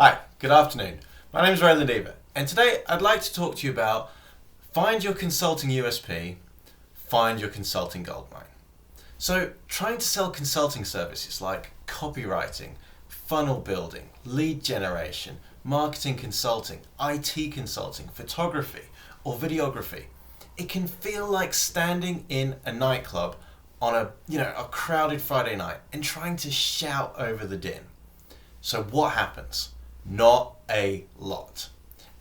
Hi, good afternoon. My name is Roland Eva, and today I'd like to talk to you about find your consulting USP, find your consulting goldmine. So, trying to sell consulting services like copywriting, funnel building, lead generation, marketing consulting, IT consulting, photography, or videography, it can feel like standing in a nightclub on a crowded Friday night and trying to shout over the din. So what happens? Not a lot.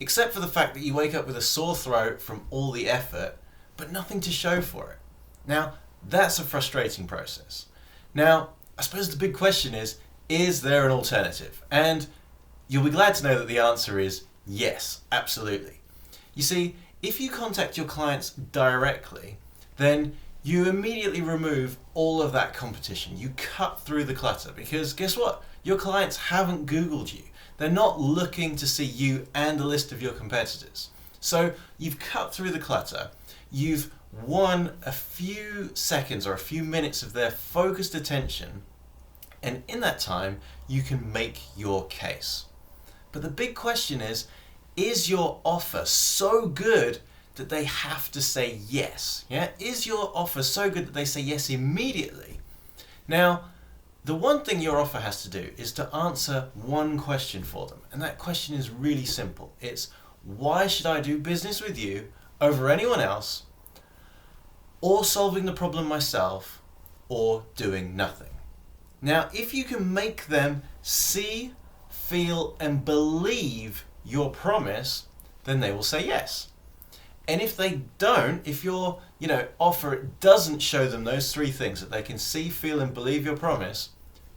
Except for the fact that you wake up with a sore throat from all the effort, but nothing to show for it. Now, that's a frustrating process. Now, I suppose the big question is there an alternative? And you'll be glad to know that the answer is yes, absolutely. You see, if you contact your clients directly, then you immediately remove all of that competition. You cut through the clutter because guess what? Your clients haven't Googled you. They're not looking to see you and a list of your competitors. So you've cut through the clutter. You've won a few seconds or a few minutes of their focused attention. And in that time, you can make your case. But the big question is your offer so good that they have to say yes? Yeah? Is your offer so good that they say yes immediately? Now, the one thing your offer has to do is to answer one question for them. And that question is really simple. It's, why should I do business with you over anyone else, or solving the problem myself, or doing nothing? Now, if you can make them see, feel, and believe your promise, then they will say yes. And if they don't, if your offer doesn't show them those three things, that they can see, feel, and believe your promise,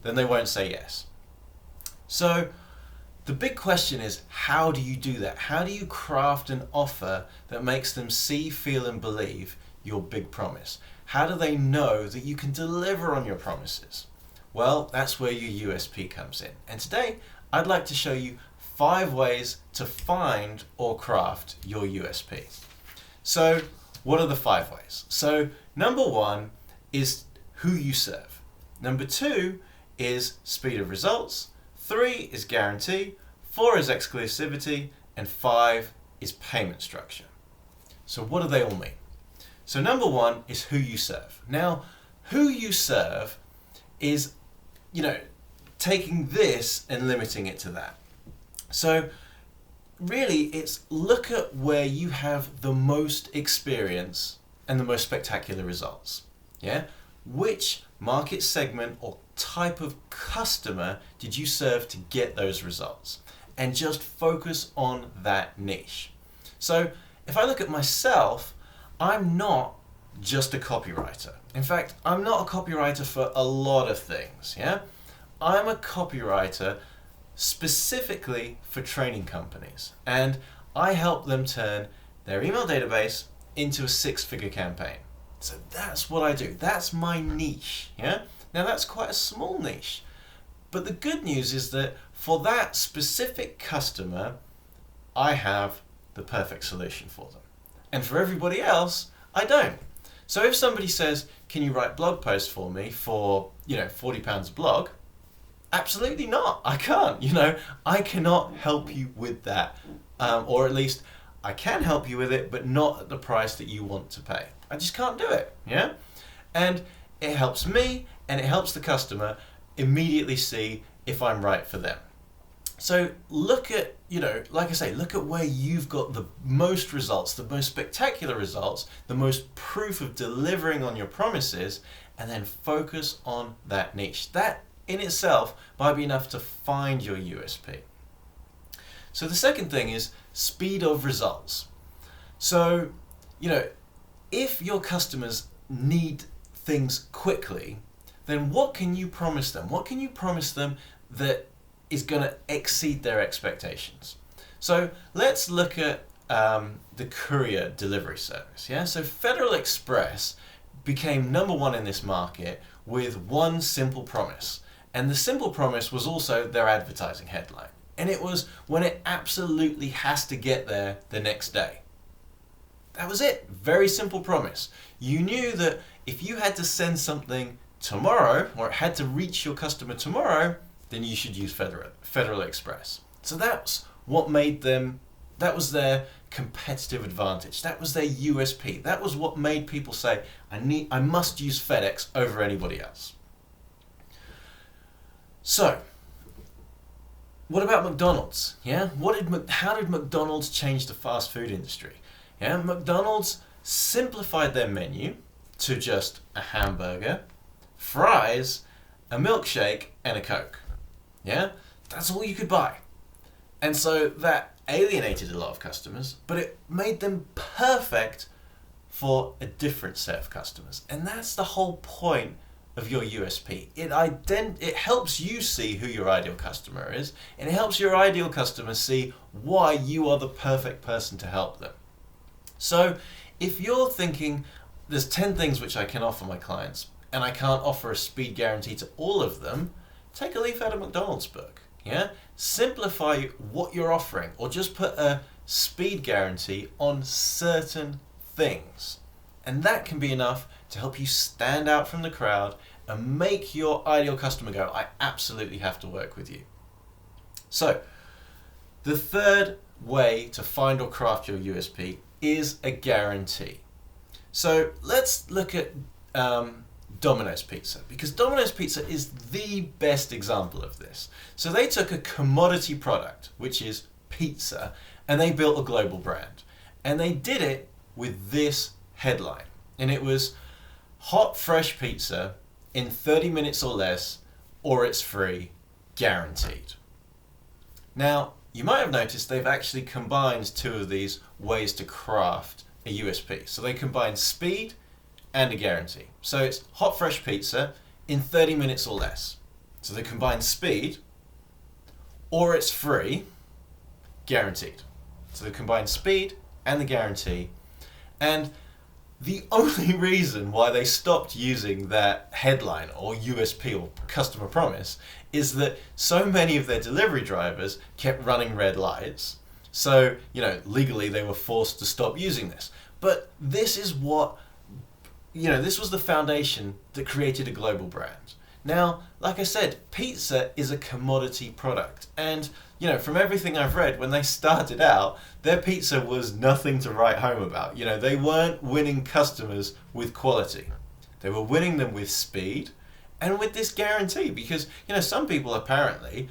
then they won't say yes. So the big question is, how do you do that? How do you craft an offer that makes them see, feel, and believe your big promise? How do they know that you can deliver on your promises? Well, that's where your USP comes in. And today, I'd like to show you 5 ways to find or craft your USP. So, what are the 5 ways? So, number 1 is who you serve. Number 2 is speed of results. 3 is guarantee. 4 is exclusivity. And 5 is payment structure. So, what do they all mean? So, number 1 is who you serve. Now, who you serve is, taking this and limiting it to that. So, really, it's look at where you have the most experience and the most spectacular results. Yeah? Which market segment or type of customer did you serve to get those results? And just focus on that niche. So, if I look at myself, I'm not just a copywriter. In fact, I'm not a copywriter for a lot of things. Yeah? I'm a copywriter specifically for training companies, and I help them turn their email database into a 6-figure campaign. So that's what I do. That's my niche. Yeah? Now that's quite a small niche, but the good news is that for that specific customer, I have the perfect solution for them, and for everybody else, I don't. So if somebody says, "Can you write blog posts for me for £40 a blog?" Absolutely not. I can't. I cannot help you with that. Or at least I can help you with it, but not at the price that you want to pay. I just can't do it. Yeah? And it helps me and it helps the customer immediately see if I'm right for them. So look at, like I say, look at where you've got the most results, the most spectacular results, the most proof of delivering on your promises, and then focus on that niche. That in itself might be enough to find your USP. So the second thing is speed of results. So, if your customers need things quickly, then what can you promise them? What can you promise them that is going to exceed their expectations? So let's look at the courier delivery service. Yeah. So Federal Express became number 1 in this market with one simple promise. And the simple promise was also their advertising headline. And it was when it absolutely has to get there the next day. That was it. Very simple promise. You knew that if you had to send something tomorrow, or it had to reach your customer tomorrow, then you should use Federal Express. So that's what made them, that was their competitive advantage. That was their USP. That was what made people say, I must use FedEx over anybody else. So, what about McDonald's? Yeah, how did McDonald's change the fast food industry? Yeah, McDonald's simplified their menu to just a hamburger, fries, a milkshake, and a Coke. Yeah, that's all you could buy. And so that alienated a lot of customers, but it made them perfect for a different set of customers. And that's the whole point of your USP. It helps you see who your ideal customer is, and it helps your ideal customer see why you are the perfect person to help them. So if you're thinking, there's 10 things which I can offer my clients, and I can't offer a speed guarantee to all of them, take a leaf out of McDonald's book. Yeah? Simplify what you're offering, or just put a speed guarantee on certain things. And that can be enough to help you stand out from the crowd and make your ideal customer go, I absolutely have to work with you. So, the third way to find or craft your USP is a guarantee. So let's look at Domino's Pizza, because Domino's Pizza is the best example of this. So they took a commodity product, which is pizza, and they built a global brand. And they did it with this headline. And it was hot, fresh pizza in 30 minutes or less, or it's free, guaranteed. Now, you might have noticed they've actually combined two of these ways to craft a USP. So they combine speed and a guarantee. So it's hot, fresh pizza in 30 minutes or less. So they combine speed, or it's free, guaranteed. So they combine speed and the guarantee. And the only reason why they stopped using that headline or USP or customer promise is that so many of their delivery drivers kept running red lights. So, legally they were forced to stop using this. But this is what, this was the foundation that created a global brand. Now, like I said, pizza is a commodity product. And, from everything I've read, when they started out, their pizza was nothing to write home about. They weren't winning customers with quality. They were winning them with speed and with this guarantee. Because, some people apparently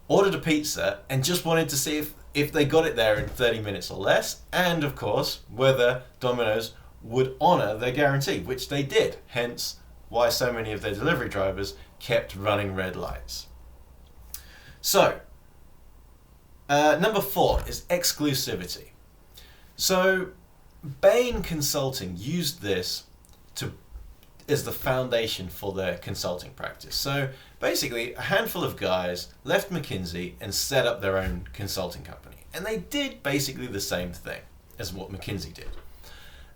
ordered a pizza and just wanted to see if they got it there in 30 minutes or less. And, of course, whether Domino's would honor their guarantee, which they did. Hence, why so many of their delivery drivers kept running red lights. So, number 4 is exclusivity. So, Bain Consulting used this as the foundation for their consulting practice. So, basically, a handful of guys left McKinsey and set up their own consulting company. And they did basically the same thing as what McKinsey did.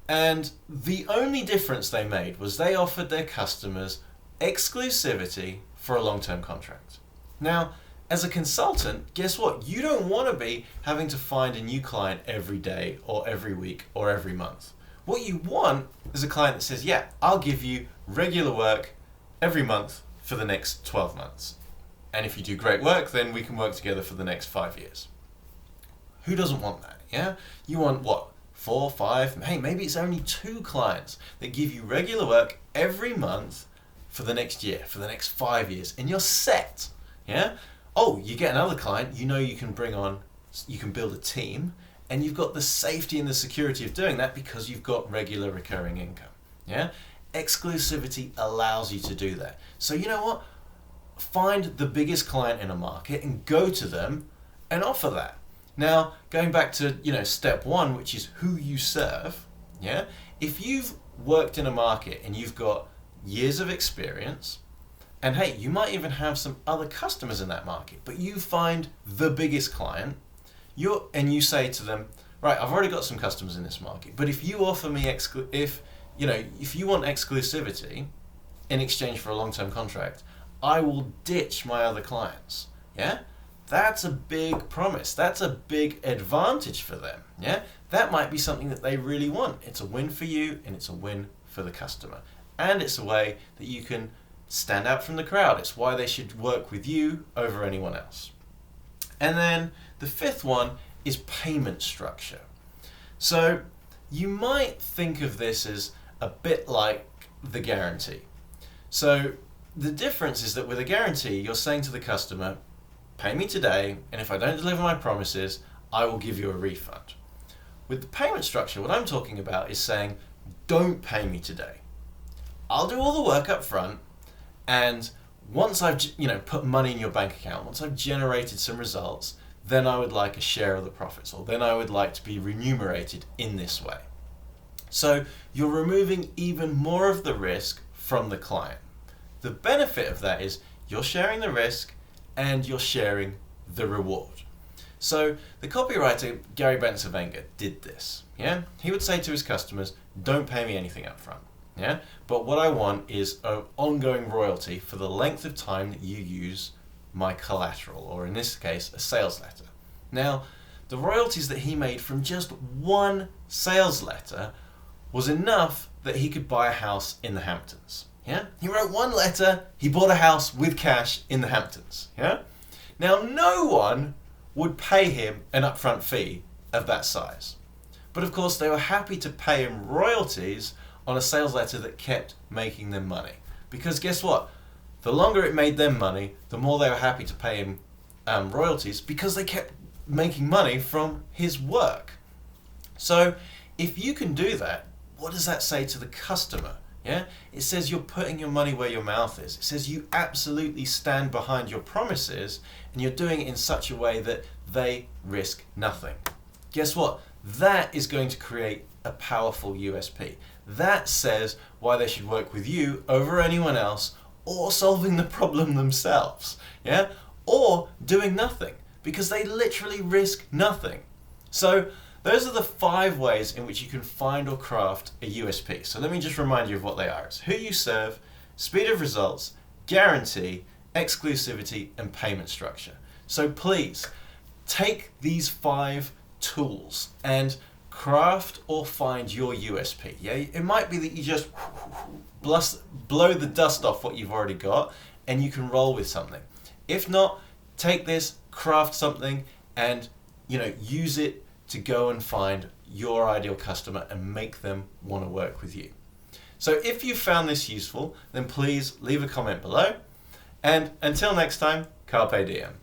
And the only difference they made was they offered their customers exclusivity for a long-term contract. Now, as a consultant, guess what? You don't want to be having to find a new client every day or every week or every month. What you want is a client that says, yeah, I'll give you regular work every month for the next 12 months. And if you do great work, then we can work together for the next 5 years. Who doesn't want that? Yeah? You want what? 4, 5, hey, maybe it's only 2 clients that give you regular work every month for the next year, for the next 5 years, and you're set. Yeah? Oh, you get another client, you can build a team, and you've got the safety and the security of doing that because you've got regular recurring income. Yeah? Exclusivity allows you to do that. So you know what? Find the biggest client in a market and go to them and offer that. Now, going back to, step 1, which is who you serve, yeah? If you've worked in a market and you've got years of experience, and hey, you might even have some other customers in that market, but you find the biggest client, and you say to them, right, I've already got some customers in this market, but if you offer me, if you want exclusivity in exchange for a long-term contract, I will ditch my other clients, yeah? That's a big promise. That's a big advantage for them. Yeah, that might be something that they really want. It's a win for you and it's a win for the customer. And it's a way that you can stand out from the crowd. It's why they should work with you over anyone else. And then the fifth one is payment structure. So you might think of this as a bit like the guarantee. So the difference is that with a guarantee, you're saying to the customer, pay me today, and if I don't deliver my promises, I will give you a refund. With the payment structure, what I'm talking about is saying, don't pay me today. I'll do all the work up front, and once I've put money in your bank account, once I've generated some results, then I would like a share of the profits, or then I would like to be remunerated in this way. So you're removing even more of the risk from the client. The benefit of that is you're sharing the risk and you're sharing the reward. So the copywriter Gary Bencivenga did this. Yeah, he would say to his customers, don't pay me anything up front. Yeah, but what I want is an ongoing royalty for the length of time that you use my collateral, or in this case, a sales letter. Now, the royalties that he made from just one sales letter was enough that he could buy a house in the Hamptons. Yeah, he wrote one letter, he bought a house with cash in the Hamptons. Yeah, now no one would pay him an upfront fee of that size, but of course they were happy to pay him royalties on a sales letter that kept making them money. Because guess what? The longer it made them money, the more they were happy to pay him royalties, because they kept making money from his work. So if you can do that, what does that say to the customer? Yeah, it says you're putting your money where your mouth is. It says you absolutely stand behind your promises, and you're doing it in such a way that they risk nothing. Guess what? That is going to create a powerful USP. That says why they should work with you over anyone else, or solving the problem themselves, yeah, or doing nothing, because they literally risk nothing. So those are the 5 ways in which you can find or craft a USP. So let me just remind you of what they are. It's who you serve, speed of results, guarantee, exclusivity, and payment structure. So please take these 5 tools and craft or find your USP. Yeah, it might be that you just blow the dust off what you've already got and you can roll with something. If not, take this, craft something, and use it to go and find your ideal customer and make them want to work with you. So if you found this useful, then please leave a comment below, and until next time, carpe diem.